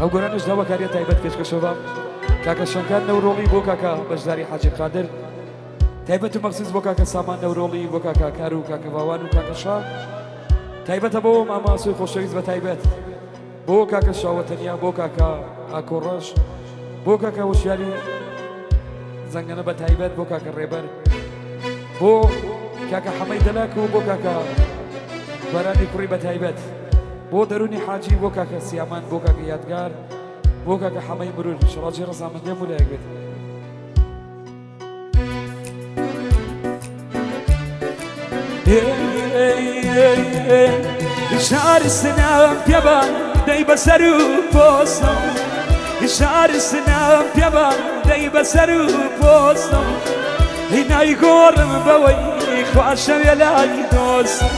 ئەو گۆرانش داوە کاریە تایبەت پێشکەشەوە کاکە شەنکار نەورۆڵی بۆ کاکە بەشداری حاجی قادر تایبەت و مەخصوص بۆ کاکە سامان نەورۆڵی بۆ کاکە کار و کاکە باوان و کاکە شا تایبەتە بۆ ماماسوی خۆشەویست بە تایبەت بۆ کاکە شاوەتەنیا بۆ کاکە ئاکۆڕەش بۆ کاکە وشیاری زەنگەنە بە تایبەت بۆ کاکە ڕێبەر بۆ کاکە حەمەی دەلاک و بۆ کاکە بەرانی کوڕی بە تایبەت بۆ دەرونی حاجی بۆ کاکە سیامان بۆ کاکە یادگار بۆ کاکە حەمەی مرور شەڕاجی ڕەزامەندێ مولایەک بێت شعر سنام پێبان دەی بەسەر و پۆستم شعر سنام پێبان دەی بەسەر و پۆستم هینای گۆڕم بەوەی خواشەوێ لای دۆستم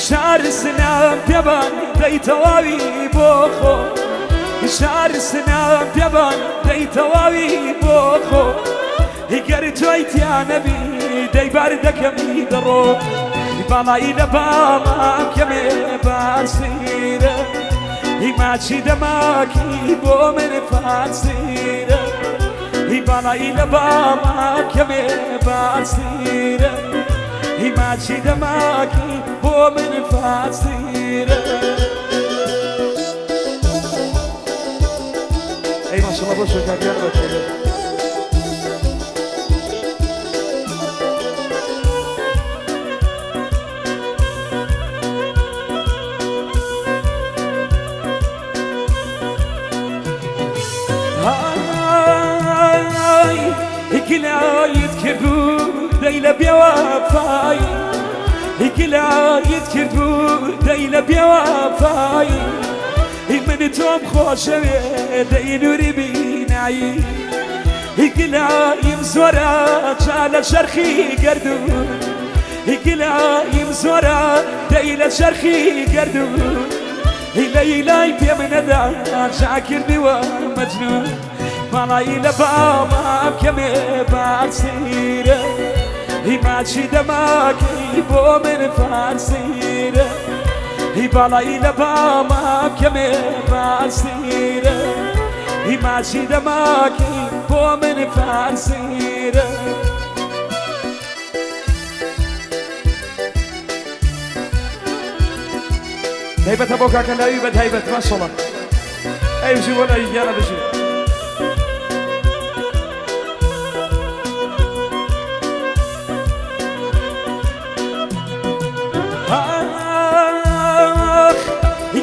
شعر سنام پێبان دەی تەواوی بۆ خۆ شعر سنام پێبان دەی تەواوی بۆ خۆ هیگەر تۆی تیا نەبی دەی باردەکەمی دەڕۆ باڵایی لە باڵام کەمێ باسیرە هی ماچی دەماکی بۆ من فاسیرە هی باڵایی لە باڵام کەمێ باسیرە هی ماچی دەماکی بۆ من فاسیرە ئەی ماشەڵڵا بۆ شوێکاکیان بەتێنێت هیکلایت کردو دەی لە بێوەفایی هیکلایت کردو دەی لە بێوەفایی هی من تۆم خۆشەوێ دەی نووری بینایی هیکلایم زۆرە چا لە شەرخی گەردون هیکلایم زۆرە دەی لە شەرخی گەردون هی لەیلای پێ منەدا جا کردیوە مەجنون باڵایی لە باڵام کەمێ باسیرە هی ماچی دەماکی بۆ من فاسیرە هی باڵایی لە باڵام کەمێ باسیرە هی ماچی دەماکی بۆ من فاسیرە تایبەتە بۆ کاکە لاوی بە تایبەت ماشەڵڵا ئەی بژی بۆ لای گیانە بژی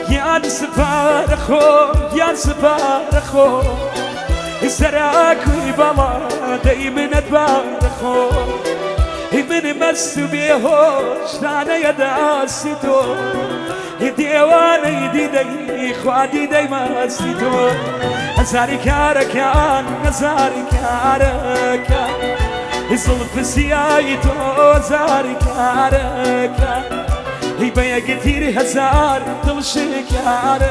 گیان سپارە خۆ گیان سپارە خۆ سەراکوی بەڵا دەی منەت بارە خۆ من مەست و بێهۆش دانەیە داستی تۆ دیوانەی دیدەی خوا دیدەی مەستی تۆ هەزاری کارەکان هەزاری کارەکان زڵ پسیایی تۆ هەزاری کارەکان هی بە یەکتیری هەزار دڵشکارەکان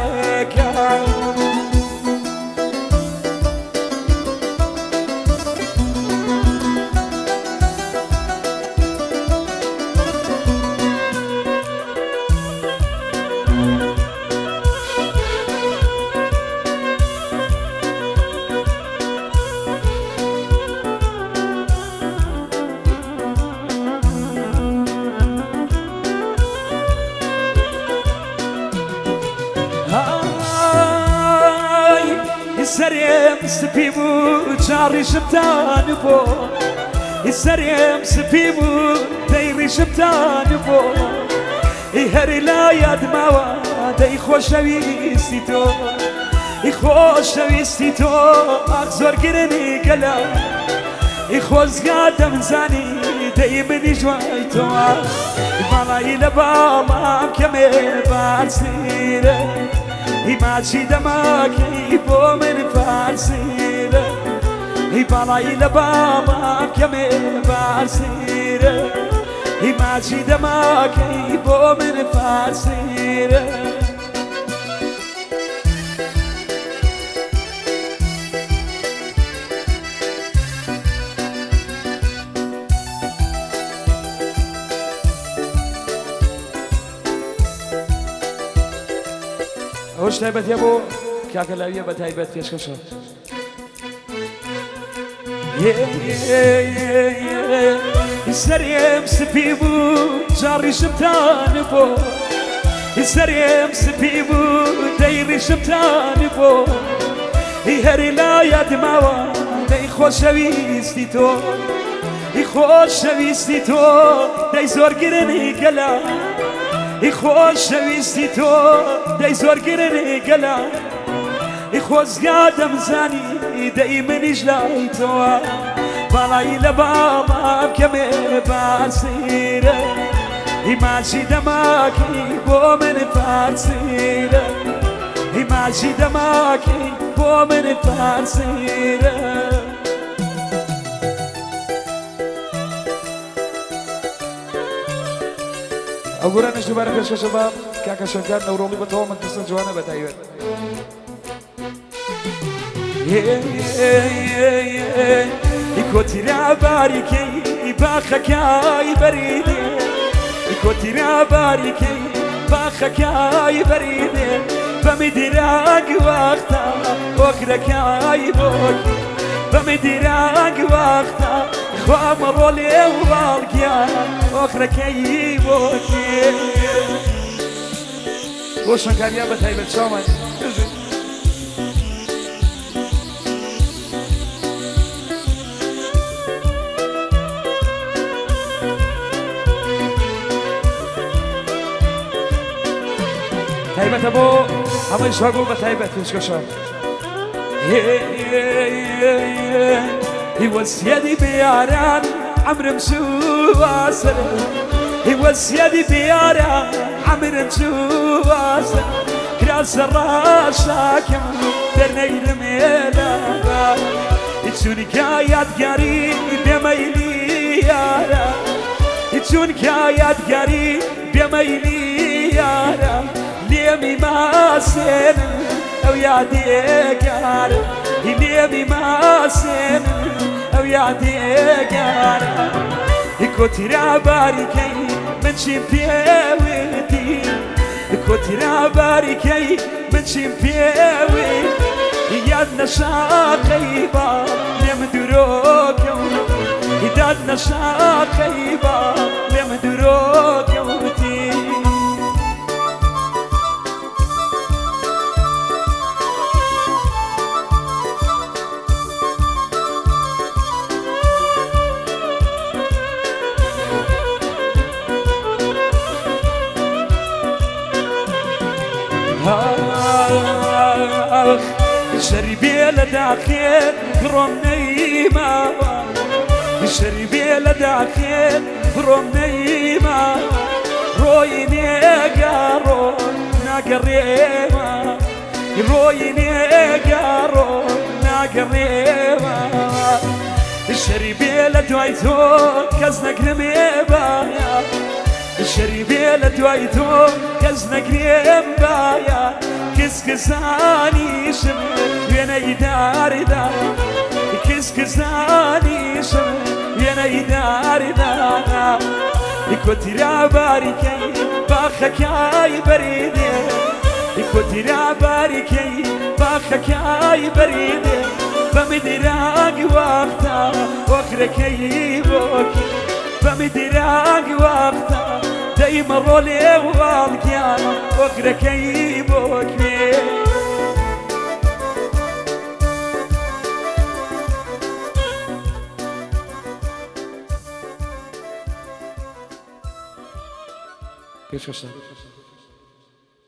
سەرێم سپی بوو چاڕیشمتان بۆ سەرێم سپی بوو دەی ڕیشمتان بۆ هەری لا یادماوە دەی خۆشەویستی تۆ خۆشەویستی تۆ ئاک زۆر گرنی گەلە خۆزگا دەمزانی دەی منی جوای تۆ باڵایی لە باڵام کەمێ باسیرە هی ماچی دەماکی بۆ من فاسیرە هی باڵایی لە باڵام کەمێ باسیرە هی ماچی دەماکی بۆ من فاسیرە ئەوش تایبەتیە بۆ کاکە لاویە بە تایبەت پێشکەشە سەرێم سپی بوو جاڕیشم تان بۆ سەرێم سپی بوو دەیڕیشم تان بۆ هەری لا یادماوە دەی خۆشەویستی تۆ خۆشەویستی تۆ دەی زۆر گرنی گەلا خۆشەویستی تۆ دەی زۆر گرنی گەلا خۆزگا دەمزانی دەی منیش لای تۆوە باڵایی لە باڵام کەمێ باسیرە هیماجی دەماکی بۆ من پارسیرە هیماجی دەماکی بۆ من پارسیرە ئەو گۆرانش دووبارە پێشکەشە بە کاکە شەنکار نەورۆڵی بەتەوە من پرسە جوانە بە تایبەت کۆتیرا باریکەی باخەکای بەریدێ کۆتیرا باریکەی باخەکای بەریدێ بەمی دیراگ وەختە ئۆکرەکای بۆکی بەمی دیراگ وەختە خوامەڕۆ لێ واڵگیا ئۆکرەکەی بۆکی بۆ شەنکاریا بە تایبەت چاومان تایبەتە بۆ هەمەی شاگۆ بە تایبەت پێشکەشە وەسیەتی بیاران عمرم سوواسر وەسیەتی بیاران عمرم سوواسر کراسە ڕاشاکەم دەرنەیرم ێلەبا چونکە یادگاری بێمەیلی یارە چونکە یادگاری بێمەیلی یارە لێمی ماسێن ئەو یادێگار لێمی ماسێن ئەو یادێگارە کۆتیرا باریکەی من چیم پێوێتی کۆتیرا باریکەی من چیم پێوێتی یاد نەشاقەی با لێم درۆکەوت یاد نەشاقەی با لێم درۆکەوتی شەریبێ لە داخێت بڕۆم نەیماوە شەریبێ لە داخێت بڕۆم نەیماوە ڕۆی نێگەڕۆ ناگەڕێمە ڕۆی نێگەڕۆ ناگەڕێمە شەریبێ لە دوای تۆ کەس نەگرمێ باە شەریبێ لە دوای تۆ کەس نەگرێم باە کەسکەزانیشم وێنەی داردا کەسکەزانیشم وێنەی داردا کۆتیرا باریکەی باخەکای بەریدێ کۆتیرا باریکەی باخەکای بەریدێ بەمی دیراگ وەختە ئۆکرەکەی بۆکی بەمی دیراگ وەختە دەیمەڕۆ لێ واڵگیان ئۆکرەکەی بۆکێ پێشکەشە